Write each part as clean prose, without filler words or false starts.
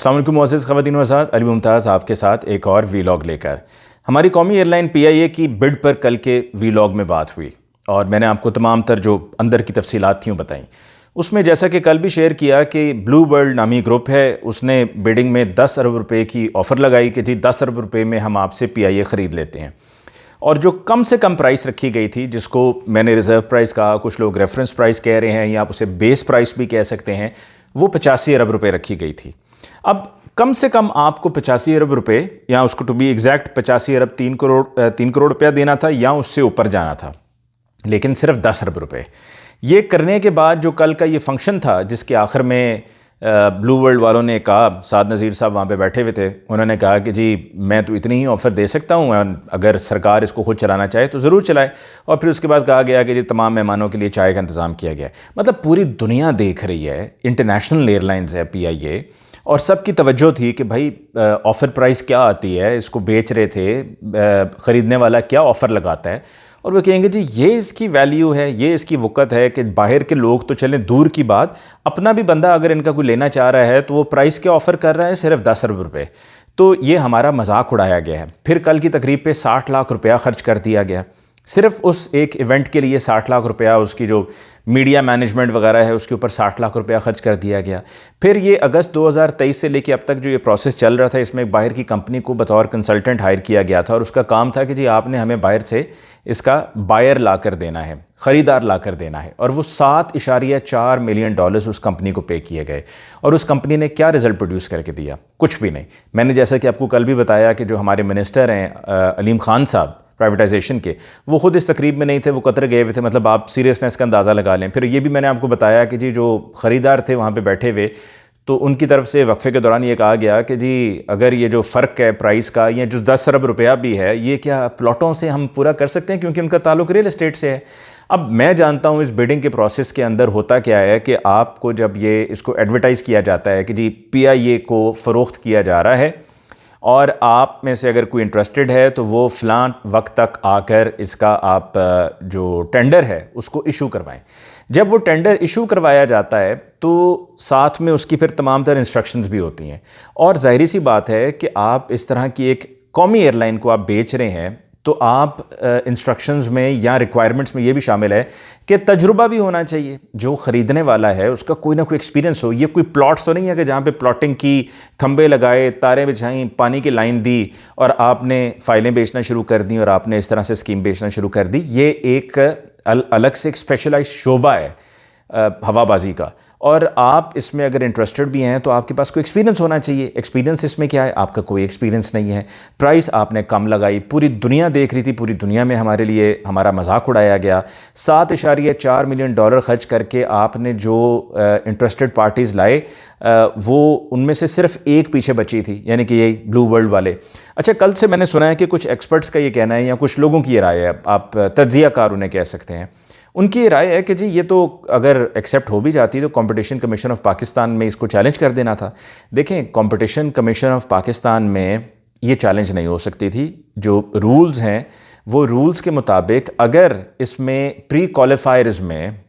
अस्सलाम वालेकुम मुअज़्ज़िज़ ख़वातीन व हज़रात, अली मुमताज़ आपके साथ एक और वीलॉग लेकर। हमारी कौमी एयरलाइन पीआईए की बिड पर कल के वीलॉग में बात हुई और मैंने आपको तमाम तर जो अंदर की तफसीलात थी वो बताई। उसमें जैसा कि कल भी शेयर किया कि ब्लू बर्ड नामी ग्रुप है, उसने बिडिंग में 10 अरब रुपए की ऑफ़र लगाई कि जी 10 अरब रुपए में हम आपसे पीआईए ख़रीद लेते हैं। और जो कम से कम प्राइस रखी गई थी, जिसको मैंने रिज़र्व प्राइस कहा, कुछ लोग रेफरेंस प्राइस कह रहे हैं या आप उसे बेस प्राइस भी कह सकते हैं, वो 85 अरब रुपए रखी गई थी। अब कम से कम आपको 85 अरब रुपए, या उसको टू बी एग्जैक्ट 85 अरब 3 करोड़ रुपया देना था या उससे ऊपर जाना था, लेकिन सिर्फ 10 अरब रुपए। ये करने के बाद जो कल का ये फंक्शन था, जिसके आखिर में ब्लू वर्ल्ड वालों ने कहा, साद नज़ीर साहब वहाँ पे बैठे हुए थे, उन्होंने कहा कि जी मैं तो इतनी ही ऑफ़र दे सकता हूँ, अगर सरकार इसको खुद चलाना चाहे तो ज़रूर चलाए। और फिर उसके बाद कहा गया कि जी तमाम मेहमानों के लिए चाय का इंतज़ाम किया गया। मतलब पूरी दुनिया देख रही है, इंटरनेशनल एयरलाइंस है पीआईए, और सबकी तवज्जो थी कि भाई ऑफ़र प्राइस क्या आती है, इसको बेच रहे थे, ख़रीदने वाला क्या ऑफ़र लगाता है, और वो कहेंगे जी ये इसकी वैल्यू है, ये इसकी वक़्त है कि बाहर के लोग तो चलें दूर की बात, अपना भी बंदा अगर इनका कोई लेना चाह रहा है तो वो प्राइस क्या ऑफ़र कर रहा है, सिर्फ 10 अरब रुपये। तो ये हमारा मजाक उड़ाया गया है। फिर कल की तकरीब पे 60 लाख रुपया खर्च कर दिया गया, सिर्फ उस एक इवेंट के लिए 60 लाख रुपया, उसकी जो मीडिया मैनेजमेंट वगैरह है उसके ऊपर 60 लाख रुपया खर्च कर दिया गया। फिर ये अगस्त 2023 से लेके अब तक जो ये प्रोसेस चल रहा था, इसमें एक बाहर की कंपनी को बतौर कंसल्टेंट हायर किया गया था और उसका काम था कि जी आपने हमें बाहर से इसका बायर ला कर देना है, ख़रीदार ला कर देना है। और वो 7.4 मिलियन डॉलर्स उस कंपनी को पे किए गए। और उस कंपनी ने क्या रिज़ल्ट प्रोड्यूस करके दिया? कुछ भी नहीं। मैंने जैसा कि आपको कल भी बताया कि जो हमारे मिनिस्टर हैं अलीम खान साहब प्राइवेटाइजेशन के, वो खुद इस तकरीब में नहीं थे, वो कतर गए हुए थे। मतलब आप सीरियसनेस का अंदाज़ा लगा लें। फिर ये भी मैंने आपको बताया कि जी जो ख़रीदार थे वहाँ पे बैठे हुए, तो उनकी तरफ से वक्फे के दौरान ये कहा गया कि जी अगर ये जो फ़र्क है प्राइस का, या जो 10 अरब रुपया भी है, ये क्या प्लॉटों से हम पूरा कर सकते हैं, क्योंकि उनका ताल्लुक रियल एस्टेट से है। अब मैं जानता हूँ इस बिडिंग के प्रोसेस के अंदर होता क्या है कि आपको जब ये इसको एडवर्टाइज़ किया जाता है कि जी पीआईए को फ़रोख्त किया जा रहा है और आप में से अगर कोई इंटरेस्टेड है तो वो फ़लाँ वक्त तक आकर इसका आप जो टेंडर है उसको इशू करवाएं। जब वो टेंडर इशू करवाया जाता है तो साथ में उसकी फिर तमाम तरह इंस्ट्रक्शंस भी होती हैं। और ज़ाहिर सी बात है कि आप इस तरह की एक कौमी एयरलाइन को आप बेच रहे हैं, तो आप इंस्ट्रक्शंस में या रिक्वायरमेंट्स में ये भी शामिल है कि तजुर्बा भी होना चाहिए। जो ख़रीदने वाला है उसका कोई ना कोई एक्सपीरियंस हो। ये कोई प्लॉट्स तो नहीं है कि जहाँ पे प्लॉटिंग की, खंबे लगाए, तारें बिछाई, पानी की लाइन दी और आपने फ़ाइलें बेचना शुरू कर दी और आपने इस तरह से स्कीम बेचना शुरू कर दी। ये एक अलग से एक स्पेशलाइज्ड शोबा है हवाबाजी का, और आप इसमें अगर इंटरेस्टेड भी हैं तो आपके पास कोई एक्सपीरियंस होना चाहिए। एक्सपीरियंस इसमें क्या है? आपका कोई एक्सपीरियंस नहीं है। प्राइस आपने कम लगाई, पूरी दुनिया देख रही थी, पूरी दुनिया में हमारे लिए हमारा मजाक उड़ाया गया। 7.4 मिलियन डॉलर खर्च करके आपने जो इंटरेस्टेड पार्टीज़ लाए, वो उनमें से सिर्फ एक पीछे बची थी, यानी कि यही ब्लू वर्ल्ड वाले। अच्छा, कल से मैंने सुना है कि कुछ एक्सपर्ट्स का ये कहना है, या कुछ लोगों की राय है, आप तज्ज़ियाकार उन्हें कह सकते हैं, उनकी राय है कि जी ये तो अगर एक्सेप्ट हो भी जाती तो कंपटीशन कमीशन ऑफ पाकिस्तान में इसको चैलेंज कर देना था। देखें, कंपटीशन कमीशन ऑफ पाकिस्तान में ये चैलेंज नहीं हो सकती थी। जो रूल्स हैं वो रूल्स के मुताबिक, अगर इसमें प्री क्वालिफायर्स में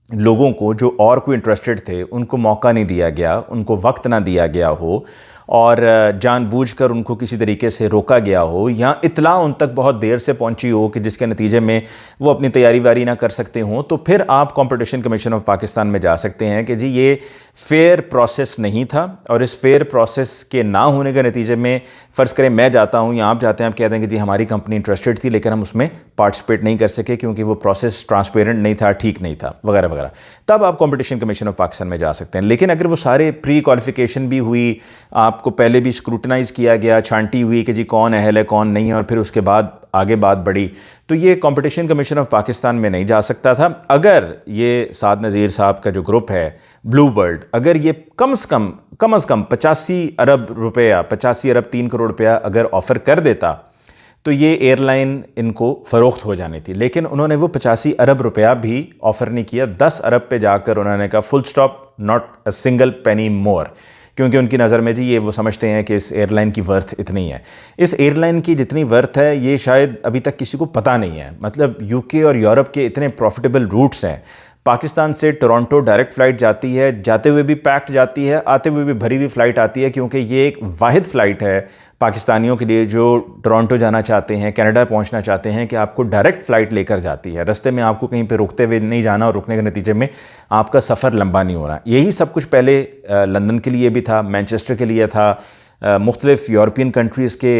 लोगों को जो और कोई इंटरेस्टेड थे उनको मौका नहीं दिया गया, उनको वक्त ना दिया गया हो, और जानबूझकर उनको किसी तरीके से रोका गया हो, या इत्तला उन तक बहुत देर से पहुंची हो कि जिसके नतीजे में वो अपनी तैयारी वारी ना कर सकते हों, तो फिर आप कंपटीशन कमीशन ऑफ पाकिस्तान में जा सकते हैं कि जी ये फेयर प्रोसेस नहीं था। और इस फेयर प्रोसेस के ना होने के नतीजे में, फ़र्ज़ करें मैं जाता हूं या आप जाते हैं, आप कह देंगे जी हमारी कंपनी इंटरेस्टेड थी लेकिन हम उसमें पार्टिसिपेट नहीं कर सके क्योंकि वो प्रोसेस ट्रांसपेरेंट नहीं था, ठीक नहीं था, वगैरह वगैरह, तब आप कंपटीशन कमीशन ऑफ पाकिस्तान में जा सकते हैं। लेकिन अगर वो सारे प्री क्वालिफिकेशन भी हुई, आपको पहले भी स्क्रूटनाइज़ किया गया, छांटी हुई कि जी कौन अहल है कौन नहीं है, और फिर उसके बाद आगे बात बढ़ी, तो ये कंपटीशन कमीशन ऑफ पाकिस्तान में नहीं जा सकता था। अगर ये साद नज़ीर साहब का जो ग्रुप है ब्लू बर्ड, अगर ये कम से कम 85 अरब रुपया, 85 अरब 3 करोड़ रुपया अगर ऑफ़र कर देता, तो ये एयरलाइन इनको फ़रोख्त हो जानी थी। लेकिन उन्होंने वो 85 अरब रुपया भी ऑफ़र नहीं किया। 10 अरब पे जाकर उन्होंने कहा full stop, not a single penny more, क्योंकि उनकी नज़र में जी ये वो समझते हैं कि इस एयरलाइन की वर्थ इतनी है। इस एयरलाइन की जितनी वर्थ है ये शायद अभी तक किसी को पता नहीं है। मतलब यूके और यूरोप के इतने प्रॉफिटेबल रूट्स हैं, पाकिस्तान से टोरंटो डायरेक्ट फ़्लाइट जाती है, जाते हुए भी पैक्ड जाती है, आते हुए भी भरी हुई फ़्लाइट आती है, क्योंकि ये एक वाहिद फ़्लाइट है पाकिस्तानियों के लिए जो टोरंटो जाना चाहते हैं, कनाडा पहुंचना चाहते हैं, कि आपको डायरेक्ट फ़्लाइट लेकर जाती है। रास्ते में आपको कहीं पे रुकते हुए नहीं जाना और रुकने के नतीजे में आपका सफ़र लंबा नहीं हो रहा। यही सब कुछ पहले लंदन के लिए भी था, मैनचेस्टर के लिए था, मुख्तलिफ़ यूरोपियन कंट्रीज़ के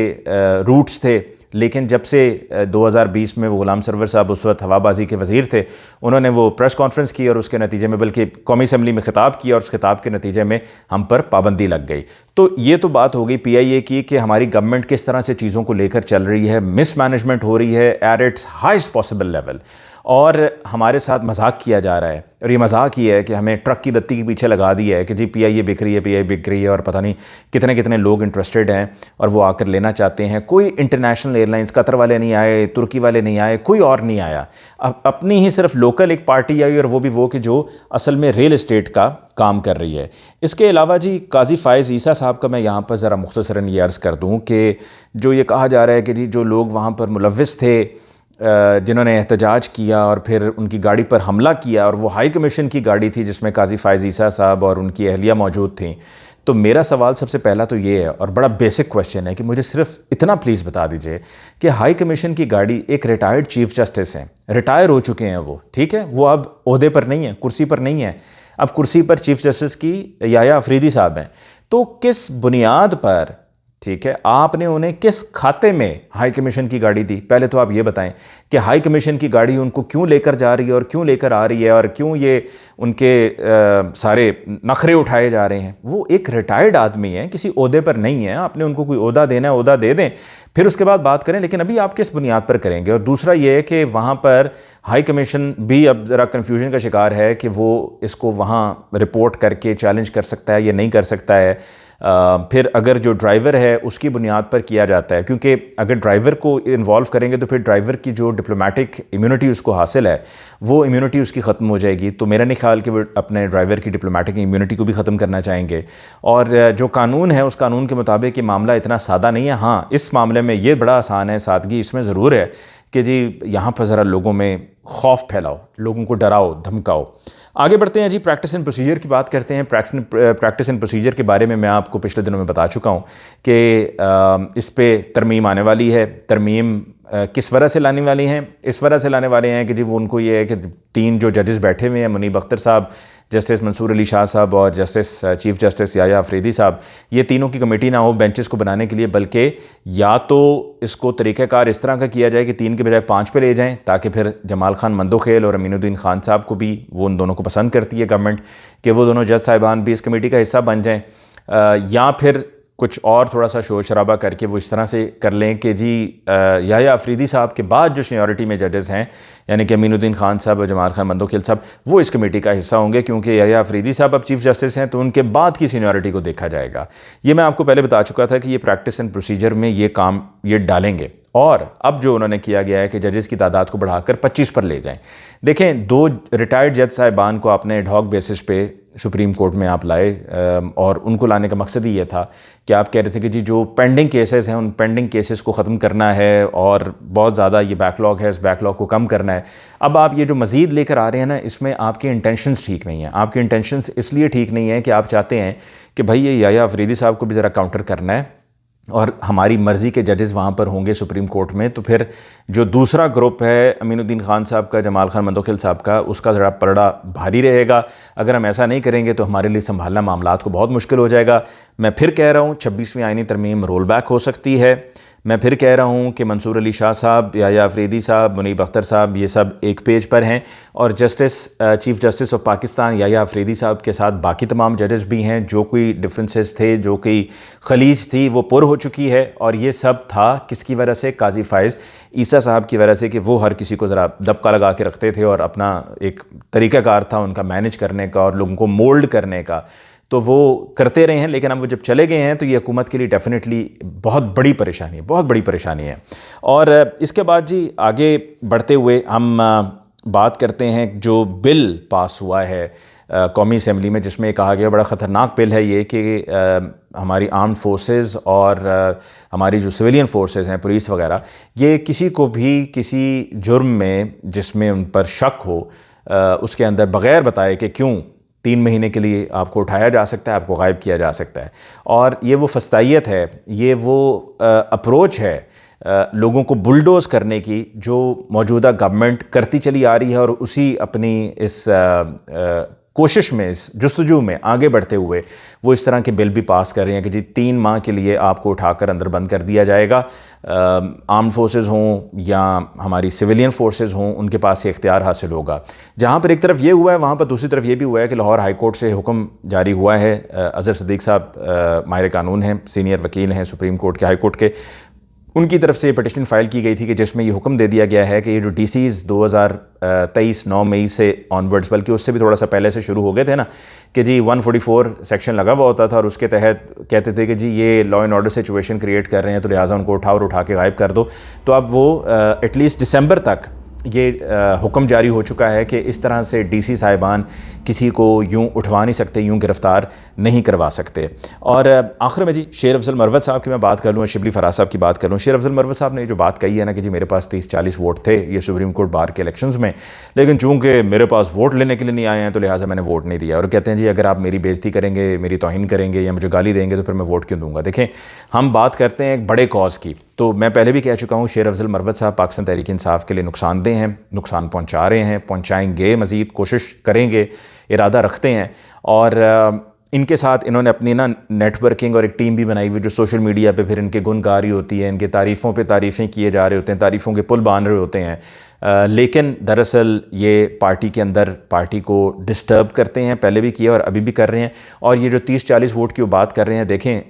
रूट्स थे। लेकिन जब से 2020 में वो गुलाम सरवर साहब उस वक्त हवाबाजी के वज़ीर थे, उन्होंने वो प्रेस कॉन्फ्रेंस की और उसके नतीजे में बल्कि कौमी असम्बली में खिताब किया और उस खिताब के नतीजे में हम पर पाबंदी लग गई। तो ये तो बात हो गई PIA की कि हमारी गवर्नमेंट किस तरह से चीज़ों को लेकर चल रही है, मिसमैनेजमेंट हो रही है at its highest possible level, और हमारे साथ मजाक किया जा रहा है। और ये मजाक ही है कि हमें ट्रक की बत्ती के पीछे लगा दिया है कि जी PIA बिक रही है, PIA बिक रही है, और पता नहीं कितने कितने लोग इंटरेस्टेड हैं और वो आकर लेना चाहते हैं। कोई इंटरनेशनल एयरलाइंस, कतर वाले नहीं आए, तुर्की वाले नहीं आए, कोई और नहीं आया। अब अपनी ही सिर्फ लोकल एक पार्टी आई, और वो भी वो कि जो असल में रियल इस्टेट का काम कर रही है। इसके अलावा जी काजी फ़ायज़ ईसा साहब का मैं यहाँ पर ज़रा मुख्तसरन ये अर्ज़ कर दूँ कि जो ये कहा जा रहा है कि जी जो लोग वहाँ पर मुलव्विस थे, जिन्होंने एहतजाज किया और फिर उनकी गाड़ी पर हमला किया, और वो हाई कमीशन की गाड़ी थी जिसमें काजी फ़ायज़ ईसा साहब और उनकी अहलिया मौजूद थी। तो मेरा सवाल सबसे पहला तो ये है, और बड़ा बेसिक क्वेश्चन है, कि मुझे सिर्फ इतना प्लीज़ बता दीजिए कि हाई कमीशन की गाड़ी एक रिटायर्ड चीफ़ जस्टिस हैं, रिटायर हो चुके हैं वो, ठीक है, वो अब ओहदे पर नहीं है, कुर्सी पर नहीं है, अब कुर्सी पर चीफ़ जस्टिस की याया अफरीदी साहब हैं। तो किस बुनियाद पर, ठीक है, आपने उन्हें किस खाते में हाई कमीशन की गाड़ी दी? पहले तो आप ये बताएं कि हाई कमीशन की गाड़ी उनको क्यों लेकर जा रही है और क्यों लेकर आ रही है, और क्यों ये उनके सारे नखरे उठाए जा रहे हैं। वो एक रिटायर्ड आदमी है, किसी ओहदे पर नहीं है, आपने उनको कोई ओहदा देना है, ओहदा दे दें, फिर उसके बाद बात करें, लेकिन अभी आप किस बुनियाद पर करेंगे? और दूसरा ये है कि वहाँ पर हाई कमीशन भी अब ज़रा कन्फ्यूजन का शिकार है कि वो इसको वहाँ रिपोर्ट करके चैलेंज कर सकता है या नहीं कर सकता है। फिर अगर जो ड्राइवर है उसकी बुनियाद पर किया जाता है, क्योंकि अगर ड्राइवर को इन्वॉल्व करेंगे तो फिर ड्राइवर की जो डिप्लोमेटिक इम्यूनिटी उसको हासिल है, वो इम्यूनिटी उसकी ख़त्म हो जाएगी। तो मेरा नहीं ख्याल कि वो अपने ड्राइवर की डिप्लोमेटिक इम्यूनिटी को भी ख़त्म करना चाहेंगे। और जो कानून है उस कानून के मुताबिक ये मामला इतना सादा नहीं है। हाँ, इस मामले में ये बड़ा आसान है, सादगी इसमें ज़रूर है कि जी यहाँ पर ज़रा लोगों में खौफ फैलाओ, लोगों को डराओ, धमकाओ। आगे बढ़ते हैं जी, प्रैक्टिस एंड प्रोसीजर की बात करते हैं। प्रैक्टिस एंड प्रोसीजर के बारे में मैं आपको पिछले दिनों में बता चुका हूँ कि इस पे तरमीम आने वाली है। तरमीम किस वजह से लाने वाली हैं? इस वजह से लाने वाले हैं कि जी वो उनको ये है कि 3 जो जजेस बैठे हुए हैं, मुनीब अख्तर साहब, जस्टिस मंसूर अली शाह साहब और जस्टिस चीफ जस्टिस याया अफरीदी साहब, ये तीनों की कमेटी ना हो बेंचेस को बनाने के लिए, बल्कि या तो इसको तरीक़ाकार इस तरह का किया जाए कि 3 के बजाय 5 पे ले जाएं, ताकि फिर जमाल खान मंदोखेल और अमीनुद्दीन खान साहब को भी, वो उन दोनों को पसंद करती है गवर्नमेंट कि वो दोनों जज साहिबान भी इस कमेटी का हिस्सा बन जाएँ, या फिर कुछ और थोड़ा सा शोर शराबा करके वो इस तरह से कर लें कि जी याया अफरीदी साहब के बाद जो सीनियरिटी में जजेस हैं, यानी कि अमीनुद्दीन खान साहब और जमाल खान मंदोखेल साहब, वो इस कमेटी का हिस्सा होंगे, क्योंकि याया अफरीदी साहब अब चीफ जस्टिस हैं, तो उनके बाद की सीनियरिटी को देखा जाएगा। ये मैं आपको पहले बता चुका था कि ये प्रैक्टिस एंड प्रोसीजर में ये काम ये डालेंगे। और अब जो उन्होंने किया गया है कि जजेस की तादाद को बढ़ाकर 25 पर ले जाएं। देखें, 2 रिटायर्ड जज साहिबान को आपने एड हॉक बेसिस पे सुप्रीम कोर्ट में आप लाए, और उनको लाने का मकसद ही ये था कि आप कह रहे थे कि जी जो पेंडिंग केसेस हैं उन पेंडिंग केसेस को ख़त्म करना है, और बहुत ज़्यादा ये बैकलॉग है, इस बैकलॉग को कम करना है। अब आप ये जो मज़ीद लेकर आ रहे हैं ना, इसमें आपकी इंटेंशंस ठीक नहीं है। आपकी इंटेंशंस इसलिए ठीक नहीं है कि आप चाहते हैं कि भाई ये याया अफरीदी साहब को भी ज़रा काउंटर करना है और हमारी मर्ज़ी के जजेस वहाँ पर होंगे सुप्रीम कोर्ट में, तो फिर जो दूसरा ग्रुप है अमीनुद्दीन खान साहब का, जमाल खान मंदोखेल साहब का, उसका ज़रा पलड़ा भारी रहेगा। अगर हम ऐसा नहीं करेंगे तो हमारे लिए संभालना मामलात को बहुत मुश्किल हो जाएगा। मैं फिर कह रहा हूँ 26वीं आईनी तरमीम रोल बैक हो सकती है। मैं फिर कह रहा हूँ कि मंसूर अली शाह साहब, याया अफरीदी साहब, मुनीब अख्तर साहब, ये सब एक पेज पर हैं, और justice chief justice of Pakistan Yahya Afridi sahab के साथ बाकी तमाम जजेस भी हैं। जो कोई डिफरेंसेस थे, जो कोई खलीज थी, वो पुर हो चुकी है। और ये सब था किसकी वजह से? काजी फ़ायज़ ईसा साहब की वजह से, कि वो हर किसी को ज़रा दबका लगा के रखते थे और अपना एक तरीक़ाकार था उनका मैनेज करने का और लोगों को मोल्ड करने का, तो वो करते रहे हैं। लेकिन अब वो जब चले गए हैं तो ये हुकूमत के लिए डेफिनेटली बहुत बड़ी परेशानी है, बहुत बड़ी परेशानी है। और इसके बाद जी आगे बढ़ते हुए हम बात करते हैं जो बिल पास हुआ है कौमी असम्बली में, जिसमें कहा गया, बड़ा ख़तरनाक बिल है ये, कि हमारी आर्म्ड फोर्सेस और हमारी जो सिविलियन फोर्सेस हैं, पुलिस वगैरह, ये किसी को भी किसी जुर्म में जिसमें उन पर शक हो, उसके अंदर बग़ैर बताए कि क्यों 3 महीने के लिए आपको उठाया जा सकता है, आपको गायब किया जा सकता है। और ये वो फस्तायत है, ये वो अप्रोच है लोगों को बुलडोज़ करने की जो मौजूदा गवर्नमेंट करती चली आ रही है, और उसी अपनी इस कोशिश में, इस जुस्तजू में आगे बढ़ते हुए वो इस तरह के बिल भी पास कर रहे हैं कि जी 3 माह के लिए आपको उठाकर अंदर बंद कर दिया जाएगा। आर्म फोर्सेस हों या हमारी सिविलियन फोर्सेस हों, उनके पास ये इख्तियार हासिल होगा। जहाँ पर एक तरफ ये हुआ है, वहाँ पर दूसरी तरफ ये भी हुआ है कि लाहौर हाई कोर्ट से हुक्म जारी हुआ है। अज़हर सिद्दीक़ साहब माहिर कानून हैं, सीनियर वकील हैं सुप्रीम कोर्ट के, हाई कोर्ट के, उनकी तरफ से पिटिशन फ़ाइल की गई थी कि जिसमें ये हुक्म दे दिया गया है कि ये जो DCs 2023 9 मई से ऑनवर्ड्स, बल्कि उससे भी थोड़ा सा पहले से शुरू हो गए थे ना, कि जी 144 सेक्शन लगा हुआ होता था और उसके तहत कहते थे कि जी ये law and order situation create कर रहे हैं तो लिहाजा उनको उठाओ और उठा के गायब कर दो। तो अब वो एटलीस्ट दिसंबर तक ये हुक्म जारी हो चुका है कि इस तरह से DC साहिबान किसी को यूं उठवा नहीं सकते, यूं गिरफ़्तार नहीं करवा सकते। और आखिर में जी शेर अफजल मरवत साहब की मैं बात कर लूँ, शिबली फराज साहब की बात कर लूँ। शेर अफजल मरवत साहब ने जो बात कही है ना कि जी मेरे पास 30-40 वोट थे ये सुप्रीम कोर्ट बार के इलेक्शंस में, लेकिन चूँकि मेरे पास वोट लेने के लिए नहीं आए हैं तो लिहाजा मैंने वोट नहीं दिया। और कहते हैं जी अगर आप मेरी बेइज्जती करेंगे, मेरी तौहीन करेंगे या मुझे गाली देंगे तो फिर मैं वोट क्यों दूँगा। देखें, हम बात करते हैं एक बड़े कॉज की, तो मैं पहले भी कह चुका हूँ शेर अफजल मरवत साहब पाकिस्तान तहरीक इंसाफ के लिए नुकसानदेह हैं, नुकसान पहुँचा रहे हैं, पहुँचाएँगे, मज़ीद कोशिश करेंगे, इरादा रखते हैं। और इनके साथ इन्होंने अपनी ना नेटवर्किंग और एक टीम भी बनाई हुई जो सोशल मीडिया पे फिर इनके गुनगारी होती है, इनके तारीफ़ों पे तारीफ़ें किए जा रहे होते हैं, तारीफ़ों के पुल बांध रहे होते हैं। लेकिन दरअसल ये पार्टी के अंदर पार्टी को डिस्टर्ब करते हैं, पहले भी किया और अभी भी कर रहे हैं। और ये जो 30-40 वोट की वो बात कर रहे हैं, देखें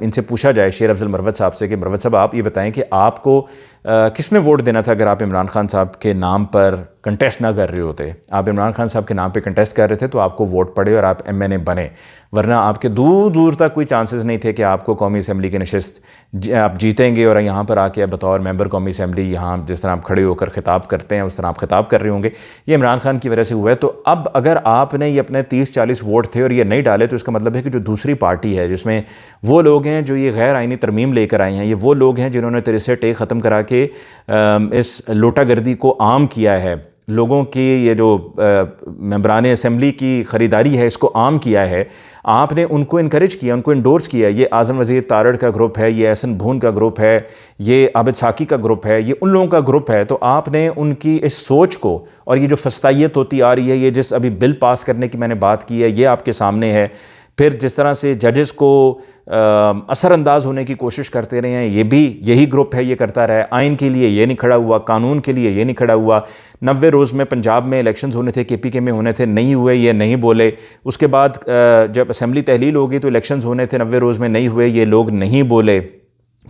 इनसे पूछा जाए शेर अफजल मरवत साहब से कि मरवत साहब आप ये बताएं कि आपको किस में वोट देना था अगर आप इमरान खान साहब के नाम पर कंटेस्ट ना कर रहे होते। आप इमरान खान साहब के नाम पे कंटेस्ट कर रहे थे तो आपको वोट पड़े और आप MNA बने, वरना आपके दूर दूर तक कोई चांसेस नहीं थे कि आपको कौमी असम्बली की नशिस्त आप जीतेंगे और यहाँ पर आके बतौर मेंबर कौमी असम्बली यहाँ जिस तरह आप खड़े होकर खिताब करते हैं उस तरह आप खिताब कर रहे होंगे। ये इमरान खान की वजह से हुआ है। तो अब अगर आपने ये अपने 30-40 वोट थे और ये नहीं डाले तो इसका मतलब है कि जो दूसरी पार्टी है जिसमें वो लोग हैं जो ये गैर आइनी तरमीम लेकर आए हैं, ये वो लोग हैं जिन्होंने 63 ख़त्म करा के इस लोटागर्दी को आम किया है, लोगों की ये जो मेंबरान असम्बली की ख़रीदारी है इसको आम किया है, आपने उनको इनकरेज किया, उनको इंडोर्स किया। ये आज़म वज़ीर तारड़ का ग्रुप है, ये एहसन भून का ग्रुप है, ये आबिद साकी का ग्रुप है, ये उन लोगों का ग्रुप है। तो आपने उनकी इस सोच को और ये जो फस्तायत होती आ रही है, ये जिस अभी बिल पास करने की मैंने बात की है, ये आपके सामने है। फिर जिस तरह से जजेस को असरअंदाज होने की कोशिश करते रहे हैं, ये भी यही ग्रुप है, ये करता रहा है। आइन के लिए ये नहीं खड़ा हुआ, कानून के लिए ये नहीं खड़ा हुआ। 90 रोज़ में पंजाब में इलेक्शंस होने थे, KPK में होने थे, नहीं हुए, ये नहीं बोले। उसके बाद जब असम्बली तहलील होगी तो इलेक्शंस होने थे, 90 रोज़ में नहीं हुए, ये लोग नहीं बोले।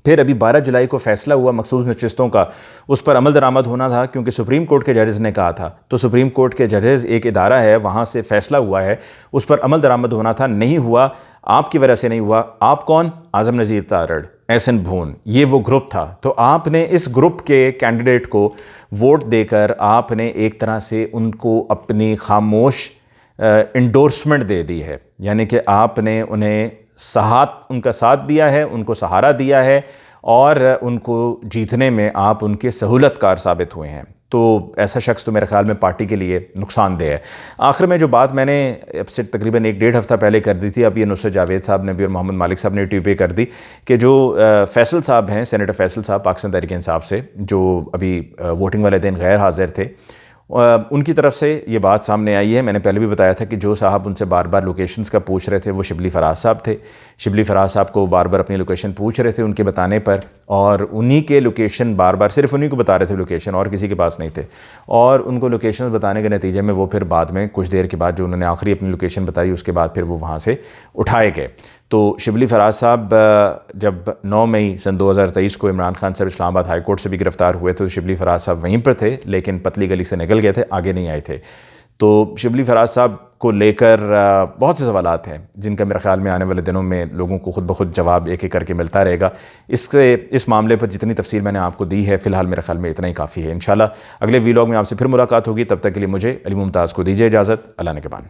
फिर अभी 12 जुलाई को फैसला हुआ मखसूस नशिस्तों का, उस पर अमल दरामद होना था क्योंकि सुप्रीम कोर्ट के जजेस ने कहा था। तो सुप्रीम कोर्ट के जजेस एक इदारा है, वहाँ से फैसला हुआ है, उस पर अमल दरामद होना था, नहीं हुआ, आपकी वजह से नहीं हुआ। आप कौन? आज़म नज़ीर तारड़, एहसन भून, ये वो ग्रुप था। तो आपने इस ग्रुप के कैंडिडेट को वोट देकर आपने एक तरह से उनको अपनी खामोश इंडोर्समेंट दे दी है, यानी कि आपने उन्हें उनका साथ दिया है, उनको सहारा दिया है और उनको जीतने में आप उनके सहूलतकार साबित हुए हैं। तो ऐसा शख्स तो मेरे ख्याल में पार्टी के लिए नुकसानदेह है। आखिर में जो बात मैंने अब से तकरीबन 1-1.5 हफ़्ता पहले कर दी थी, अब ये नुसरत जावेद साहब ने भी और मोहम्मद मालिक साहब ने ट्वीट कर दी कि जो फैसल साहब हैं, सेनेटर फैसल साहब पाकिस्तान तहरीक इंसाफ से, जो अभी वोटिंग वाले दिन गैर हाजिर थे, उनकी तरफ से ये बात सामने आई है। मैंने पहले भी बताया था कि जो साहब उनसे बार बार लोकेशंस का पूछ रहे थे वो शिबली फराज साहब थे। शिबली फराज साहब को बार बार अपनी लोकेशन पूछ रहे थे उनके बताने पर, और उन्हीं के लोकेशन बार बार सिर्फ उन्हीं को बता रहे थे लोकेशन, और किसी के पास नहीं थे। और उनको लोकेशन बताने के नतीजे में वो फिर बाद में कुछ देर के बाद जो उन्होंने आखिरी अपनी लोकेशन बताई उसके बाद फिर वो वहाँ से उठाए गए। तो शिबली फराज साहब जब 9 मई सन 2023 को इमरान खान साहब इस्लामाबाद हाई कोर्ट से भी गिरफ़्तार हुए तो शिबली फराज साहब वहीं पर थे, लेकिन पतली गली से निकल गए थे, आगे नहीं आए थे। तो शिबली फराज साहब को लेकर बहुत से सवालात हैं जिनका मेरे ख्याल में आने वाले दिनों में लोगों को खुद ब खुद जवाब एक एक करके मिलता रहेगा। इस मामले पर जितनी तफसील मैंने आपको दी है फ़िलहाल मेरे ख्याल में इतना ही काफ़ी है। इंशाल्लाह अगले वीलॉग में आपसे फिर मुलाकात होगी, तब तक के लिए मुझे अली मुमताज़ को दीजिए इजाज़त। अल्लाह ने के बाद।